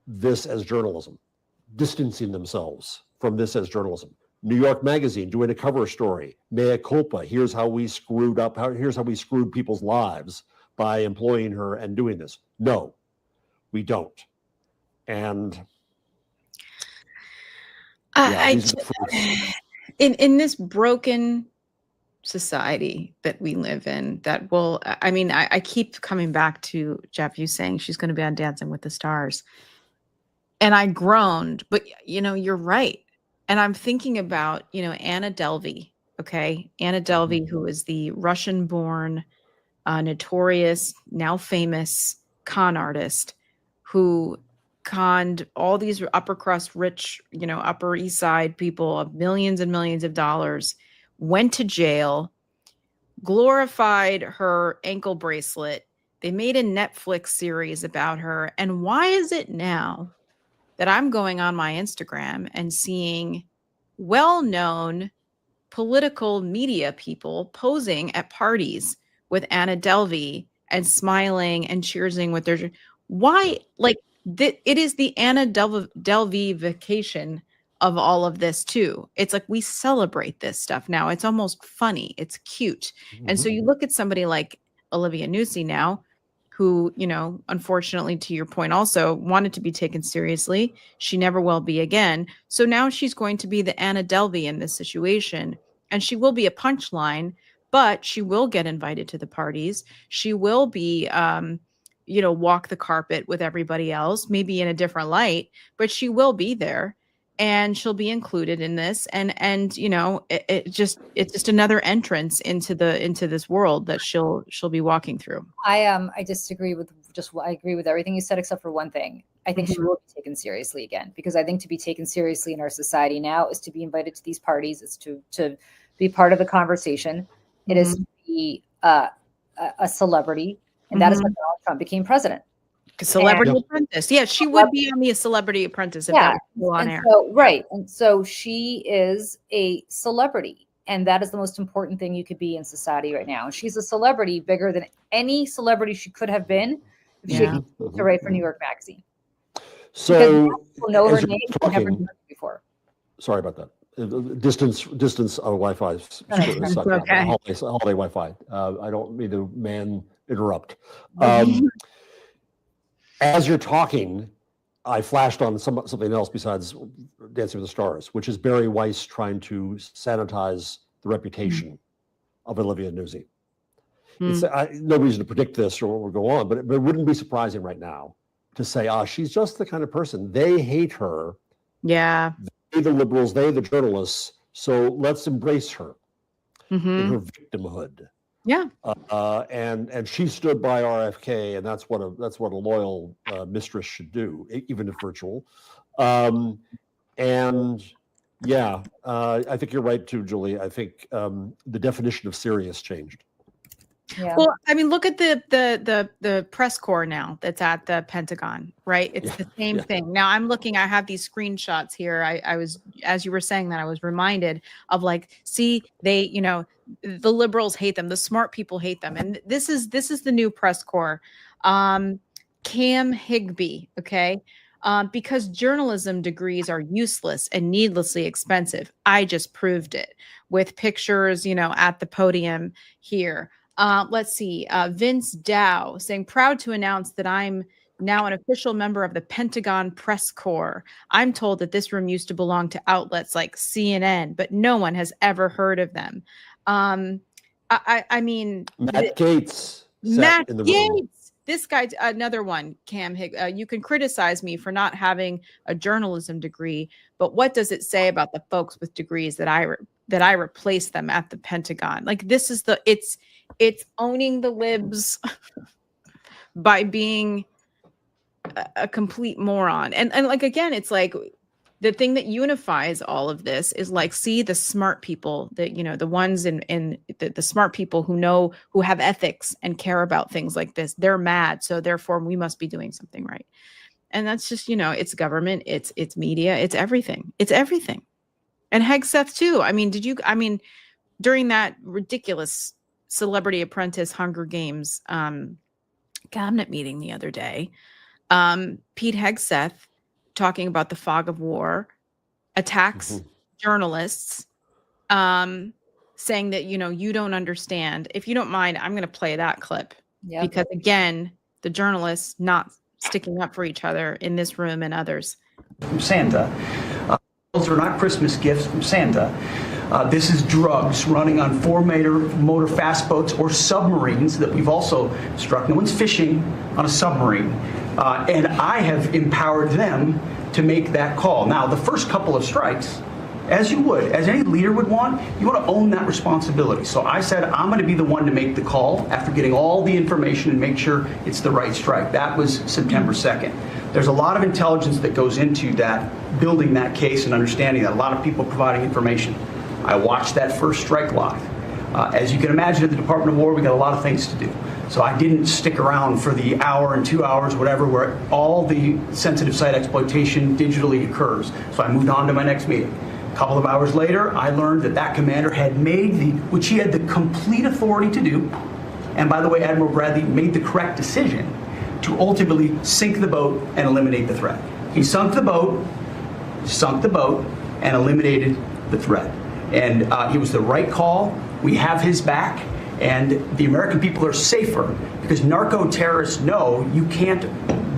this as journalism? Distancing themselves from this as journalism. New York Magazine doing a cover story, mea culpa, here's how we screwed up, here's how we screwed people's lives by employing her and doing this. No, we don't. And in this broken society that we live in, that will, I mean, I keep coming back to Jeff, you saying she's going to be on Dancing with the Stars. And I groaned, but you're right. And I'm thinking about, Anna Delvey. Okay. Anna Delvey, who is the Russian-born, notorious, now famous con artist who conned all these upper crust, rich, Upper East Side people of millions and millions of dollars, went to jail, glorified her ankle bracelet. They made a Netflix series about her. And why is it now that I'm going on my Instagram and seeing well-known political media people posing at parties with Anna Delvey and smiling and cheersing with their why like it is the Anna Delvey vacation of all of this too. It's like we celebrate this stuff now. It's almost funny. It's cute. And so you look at somebody like Olivia Nuzzi now, who, you know, unfortunately, to your point, also wanted to be taken seriously. She never will be again. So now she's going to be the Anna Delvey in this situation. And she will be a punchline, but she will get invited to the parties. She will be, you know, walk the carpet with everybody else, maybe in a different light, but she will be there and she'll be included in this. And you know, it's just another entrance into this world that she'll be walking through. I disagree with I agree with everything you said except for one thing. I think she will be taken seriously again, because I think to be taken seriously in our society now is to be invited to these parties, is to be part of the conversation. It is to be a celebrity, and that is why Donald Trump became president. Celebrity Apprentice. Yeah, she would be on the Celebrity Apprentice if that was still on air. So, right. And so she is a celebrity. And that is the most important thing you could be in society right now. And she's a celebrity bigger than any celebrity she could have been if she had to write for New York Magazine. So people know her name, never heard her before. Sorry about that. Distance on Wi-Fi. Okay. Holiday Wi-Fi. I don't mean to interrupt. As you're talking, I flashed on something else besides Dancing with the Stars, which is Barry Weiss trying to sanitize the reputation of Olivia Nuzzi. No reason to predict this or go on, but it wouldn't be surprising right now to say, she's just the kind of person. They hate her. Yeah. They, the liberals, they, the journalists. So let's embrace her in her victimhood. Yeah. And she stood by RFK, and that's what a loyal mistress should do, even if virtual. I think you're right too, Julie. I think the definition of serious changed. Yeah. Well, I mean, look at the press corps now that's at the Pentagon, right? It's the same thing. Now I'm looking, I have these screenshots here. I was, as you were saying that, I was reminded of like, see, they, you know, the liberals hate them. The smart people hate them. And this is the new press corps. Cam Higbee. Okay. Because journalism degrees are useless and needlessly expensive. I just proved it with pictures, you know, at the podium here. Let's see. Vince Dow saying, proud to announce that I'm now an official member of the Pentagon Press Corps. I'm told that this room used to belong to outlets like CNN, but no one has ever heard of them. I mean, Matt Gaetz. This guy, another one, Cam Higg. You can criticize me for not having a journalism degree, but what does it say about the folks with degrees that I replaced them at the Pentagon? Like, this is it's owning the libs by being a complete moron. And like, again, it's like the thing that unifies all of this is like, see the smart people that, you know, the ones in the smart people who have ethics and care about things like this, they're mad. So therefore we must be doing something right. And that's just, you know, it's government, it's media, it's everything. It's everything. And Hegseth too. I mean, during that ridiculous Celebrity Apprentice Hunger Games cabinet meeting the other day, Pete Hegseth, talking about the fog of war, attacks journalists, saying that, you know, you don't understand. If you don't mind, I'm going to play that clip because, again, the journalists not sticking up for each other in this room and others. From Santa. Those are not Christmas gifts from Santa. This is drugs running on four-motor fast boats or submarines that we've also struck. No one's fishing on a submarine. And I have empowered them to make that call. Now, the first couple of strikes, as any leader would want, you want to own that responsibility. So I said, I'm going to be the one to make the call after getting all the information and make sure it's the right strike. That was September 2nd. There's a lot of intelligence that goes into that, building that case and understanding that, a lot of people providing information. I watched that first strike live. As you can imagine, at the Department of War, we got a lot of things to do. So I didn't stick around for the hour and 2 hours, whatever, where all the sensitive site exploitation digitally occurs. So I moved on to my next meeting. A couple of hours later, I learned that that commander had made which he had the complete authority to do. And by the way, Admiral Bradley made the correct decision to ultimately sink the boat and eliminate the threat. He sunk the boat, and eliminated the threat. And it was the right call. We have his back. And the American people are safer because narco-terrorists know you can't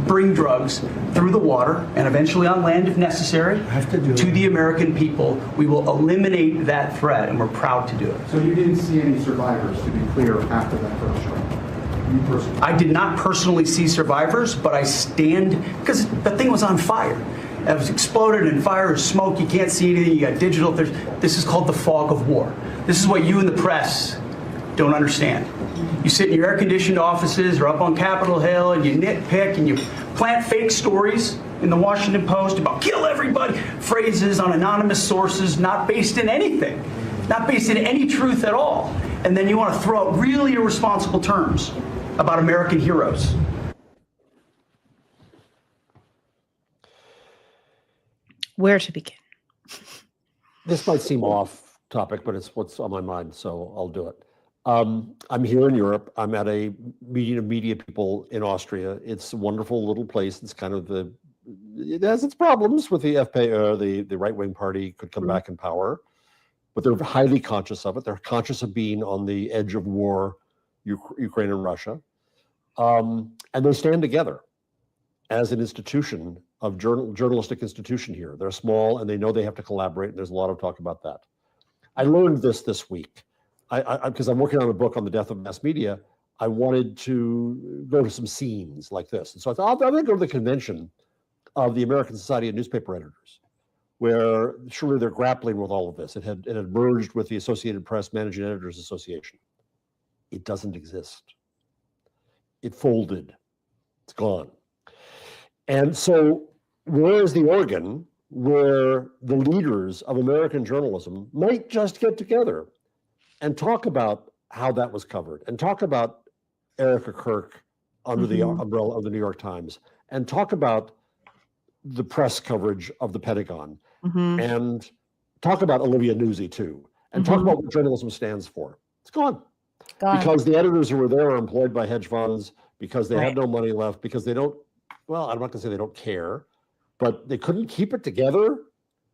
bring drugs through the water and eventually on land if necessary to the American people. We will eliminate that threat, and we're proud to do it. So you didn't see any survivors, to be clear, after that first strike? You personally? I did not personally see survivors, but I stand, because the thing was on fire. It was exploded and fire and smoke. You can't see anything. You got digital. This is called the fog of war. This is what you in the press don't understand. You sit in your air-conditioned offices or up on Capitol Hill and you nitpick and you plant fake stories in the Washington Post about kill everybody, phrases on anonymous sources not based in anything, not based in any truth at all. And then you want to throw out really irresponsible terms about American heroes. Where to begin? This might seem off topic, but it's what's on my mind, so I'll do it. I'm here in Europe. I'm at a meeting of media people in Austria. It's a wonderful little place. It's kind of it has its problems with the FPÖ, the right-wing party could come back in power, but they're highly conscious of it. They're conscious of being on the edge of war, Ukraine and Russia. And they stand together as an institution of journalistic institution here. They're small and they know they have to collaborate. And there's a lot of talk about that. I learned this week. Because I'm working on a book on the death of mass media, I wanted to go to some scenes like this. And so I thought, I'm going to go to the convention of the American Society of Newspaper Editors, where surely they're grappling with all of this. It had merged with the Associated Press Managing Editors Association. It doesn't exist. It folded. It's gone. And so where is the organ where the leaders of American journalism might just get together and talk about how that was covered, and talk about Erica Kirk under the umbrella of the New York Times, and talk about the press coverage of the Pentagon, and talk about Olivia Nuzzi too, and talk about what journalism stands for. It's gone. Because the editors who were there are employed by hedge funds, because they had no money left, because they don't, well, I'm not gonna say they don't care, but they couldn't keep it together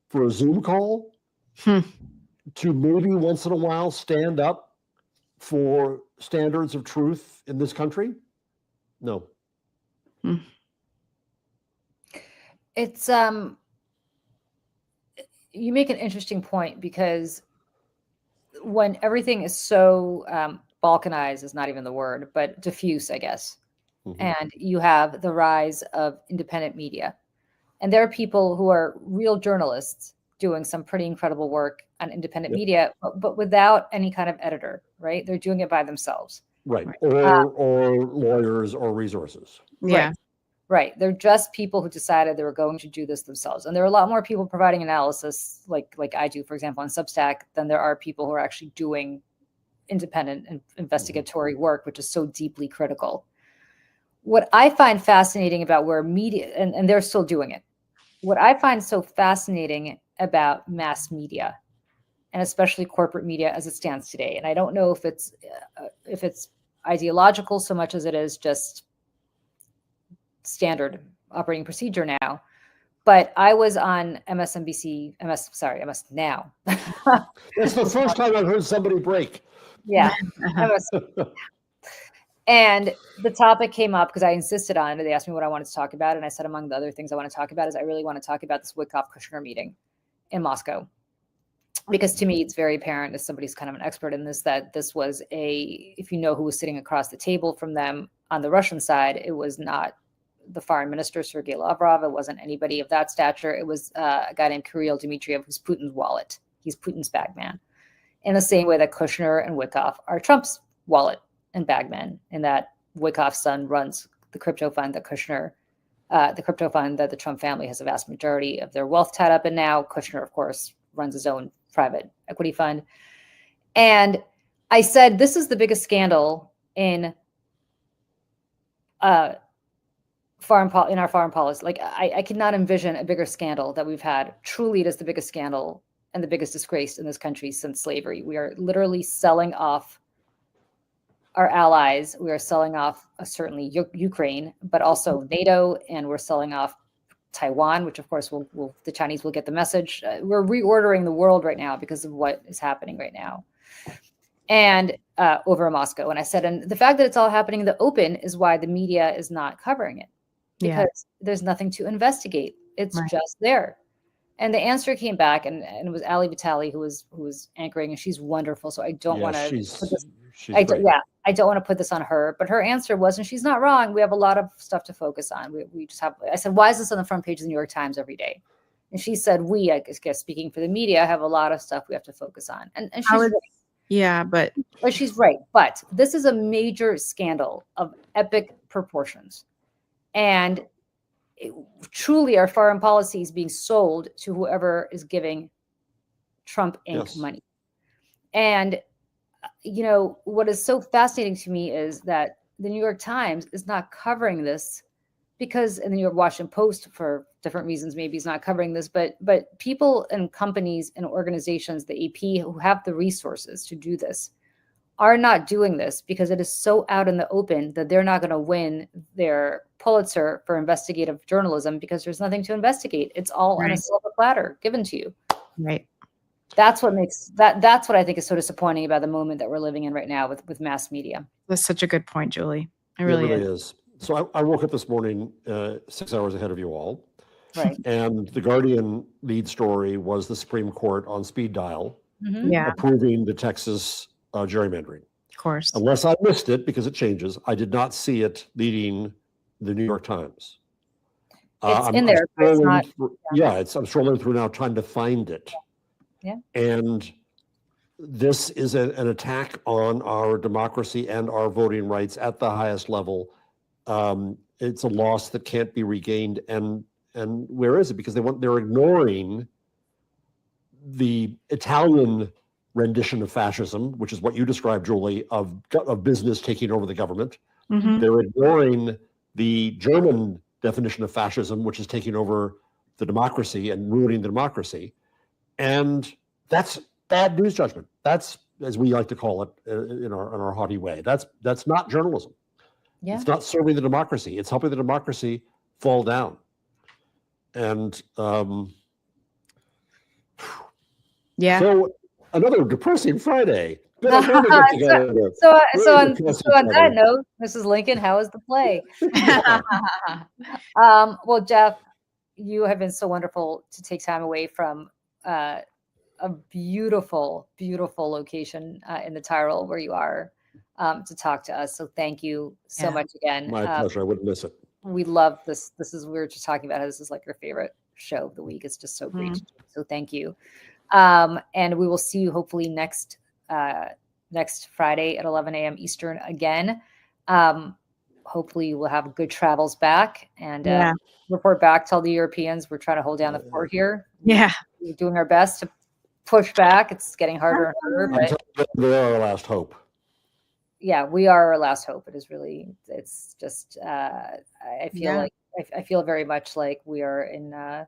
for a Zoom call. To maybe once in a while stand up for standards of truth in this country? No. It's you make an interesting point, because when everything is so balkanized is not even the word, but diffuse, I guess. And you have the rise of independent media. And there are people who are real journalists doing some pretty incredible work on independent media, but without any kind of editor, right? They're doing it by themselves. Right. Or lawyers or resources. Yeah. Right. They're just people who decided they were going to do this themselves. And there are a lot more people providing analysis, like I do, for example, on Substack, than there are people who are actually doing independent and investigatory work, which is so deeply critical. What I find fascinating about where media, and they're still doing it, what I find so fascinating about mass media, and especially corporate media as it stands today, and I don't know if it's ideological so much as it is just standard operating procedure now. But I was on MSNBC, MS Now. That's the first time I've heard somebody break. Yeah. And the topic came up because I insisted on it. They asked me what I wanted to talk about. And I said, among the other things I want to talk about is I really want to talk about this Witkoff-Kushner meeting in Moscow. Because to me, it's very apparent, as somebody's kind of an expert in this, that this was if you know who was sitting across the table from them on the Russian side, it was not the foreign minister, Sergei Lavrov. It wasn't anybody of that stature. It was a guy named Kirill Dmitriev, who's Putin's wallet. He's Putin's bagman. In the same way that Kushner and Witkoff are Trump's wallet and bagman, in that Witkoff's son runs the crypto fund that the Trump family has a vast majority of their wealth tied up in now. Kushner, of course, runs his own private equity fund. And I said, this is the biggest scandal in in our foreign policy. Like I could not envision a bigger scandal that we've had. Truly, it is the biggest scandal and the biggest disgrace in this country since slavery. We are literally selling off our allies. We are selling off certainly Ukraine, but also NATO, and we're selling off Taiwan, which of course the Chinese will get the message. We're reordering the world right now because of what is happening right now, and over Moscow. And I said, and the fact that it's all happening in the open is why the media is not covering it, because there's nothing to investigate. It's just there. And the answer came back, and it was Ali Vitali who was anchoring, and she's wonderful. So I don't want to. I don't want to put this on her, but her answer was, and she's not wrong, we have a lot of stuff to focus on. We just have. I said, why is this on the front page of the New York Times every day? And she said, I guess speaking for the media, have a lot of stuff we have to focus on. And she's right. Yeah, but she's right. But this is a major scandal of epic proportions, and truly our foreign policy is being sold to whoever is giving Trump Inc. money. And, what is so fascinating to me is that the New York Times is not covering this because, and the New York Washington Post, for different reasons, maybe is not covering this, but people and companies and organizations, the AP, who have the resources to do this, are not doing this because it is so out in the open that they're not going to win their Pulitzer for investigative journalism because there's nothing to investigate. It's all on a silver platter given to you. Right. That's what makes that's what I think is so disappointing about the moment that we're living in right now with mass media. That's such a good point, Julie. It really is. So I woke up this morning 6 hours ahead of you all. Right. And the Guardian lead story was the Supreme Court on speed dial approving the Texas gerrymandering. Of course. Unless I missed it because it changes, I did not see it leading the New York Times. It's in there. It's not, I'm scrolling through now trying to find it. Yeah. And this is an attack on our democracy and our voting rights at the highest level. It's a loss that can't be regained. And where is it? Because they're ignoring the Italian rendition of fascism, which is what you described, Julie, of business taking over the government. Mm-hmm. They're ignoring the German definition of fascism, which is taking over the democracy and ruining the democracy. And that's bad news judgment. That's, as we like to call it in our haughty way, that's not journalism. Yeah. It's not serving the democracy. It's helping the democracy fall down. And so another depressing Friday. So on that note, Mrs. Lincoln, how is the play? Well, Jeff, you have been so wonderful to take time away from a beautiful, beautiful location in the Tyrol where you are to talk to us. So thank you so much again. My pleasure. I wouldn't miss it. We love this. We were just talking about how this is like your favorite show of the week. It's just so great. So thank you. And we will see you hopefully next Friday at 11 a.m. Eastern again. Hopefully we'll have good travels back and report back. Tell the Europeans we're trying to hold down the fort here. Yeah. We're doing our best to push back. It's getting harder and harder. But they're our last hope. Yeah, we are our last hope. It is really, it's just, I feel very much like we are in the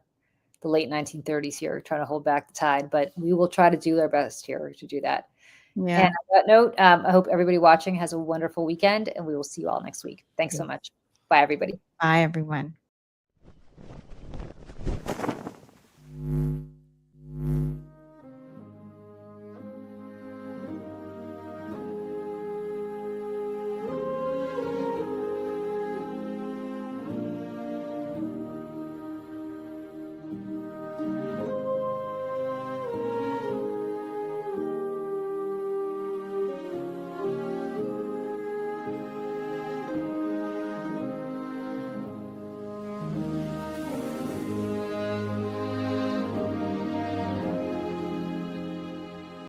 late 1930s here, trying to hold back the tide, but we will try to do our best here to do that. Yeah. And on that note, I hope everybody watching has a wonderful weekend, and we will see you all next week. Thanks so much. Bye, everybody. Bye, everyone.